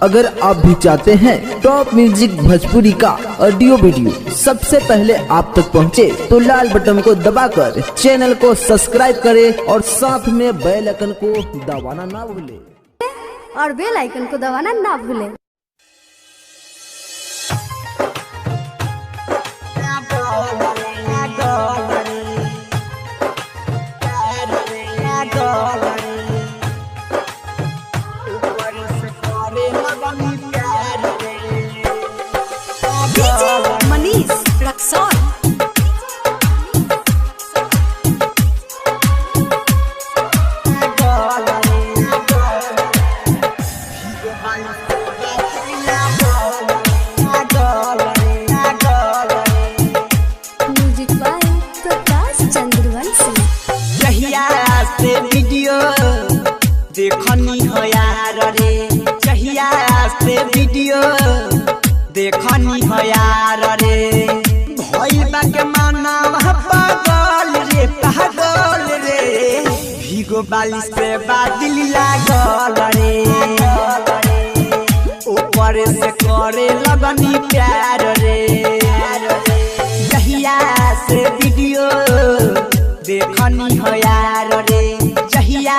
अगर आप भी चाहते हैं टॉप म्यूजिक भोजपुरी का ऑडियो वीडियो सबसे पहले आप तक पहुंचे, तो लाल बटन को दबाकर चैनल को सब्सक्राइब करें और साथ में बेल आइकन को दबाना ना भूलें। और बेल आइकन को दबाना ना भूलें। Manish Raxaul music by Prakash Chandravanshi. जहिया से वीडियो देखनी हो यार रे, जहिया से वीडियो देखनी हो यार रे, भइल बा के माना पागल रे पागल रे, भीगो बाली से बादल लागल रे, ऊपर से करे लगनी प्यार रे, जहिया से वीडियो देखनी हो यार रे, जहिया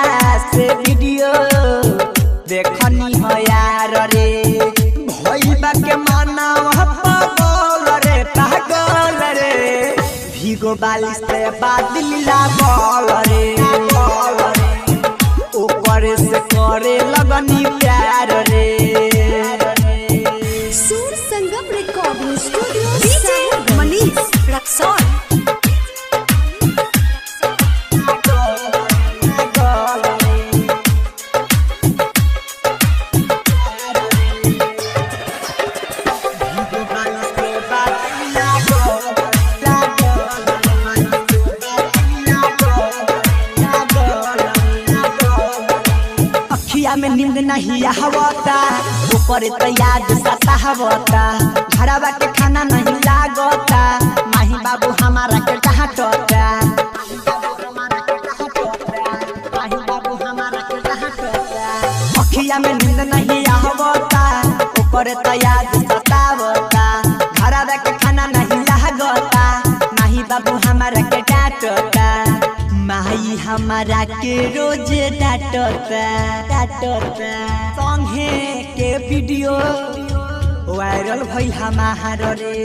से वीडियो देखनी हो यार रे, भइल बा के माना पागल रे पागल रे, भीगो बाली से बादल लागल रे, ऊपर से करे लगनी प्यार रे। Sur Sangam recording studio DJ Manish Raxaul. में नींद नहीं आवता, ऊपर तो याद सतावता, घरवा के खाना नहीं लागता, माही बाबू हमारा के डांटता, अखिया में नींद नहीं आवता, ऊपर तो याद सतावता, घरवा के खाना नहीं लागता, माही बाबू हमारा के डांटता, माई हमारा के रोज डांटता, संगे के वीडियो वायरल भई हमार रे,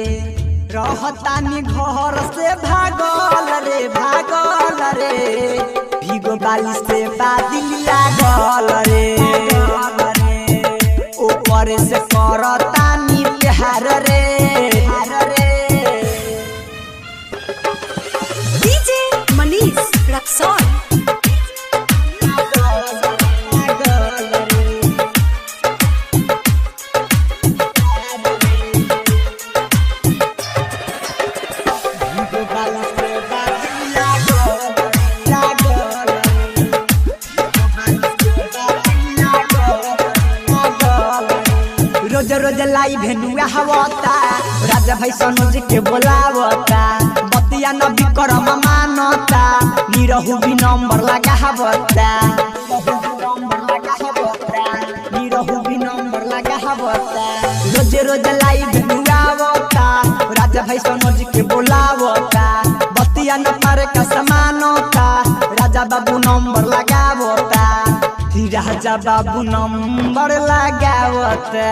रहतानी घर से भागल रे, भीगो बाली से बादल लागल रे, ऊपर से करतानी प्यार रे। डीजे मनीष रक्सौल। रोज रोज लाई भेनुआ हवता, राजा भाई सनोज के बोलावता, बतिया न विक्रम मानता, निरहु भी नंबर लगा हवता, रोज रोज लाई भेनुआ हवता, राजा भाई सनोज के बोलावता, बतिया न पारे का समानता, राजा बाबू नंबर लगावता, राजा बाबू नंबर लगावता,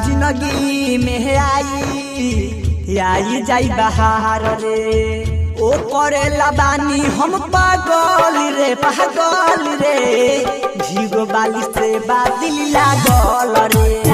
जिंदगी में आई जाई बहार रे, ओ करे लबानी हम पागल रे, भीगो बाली से बादल लागल रे।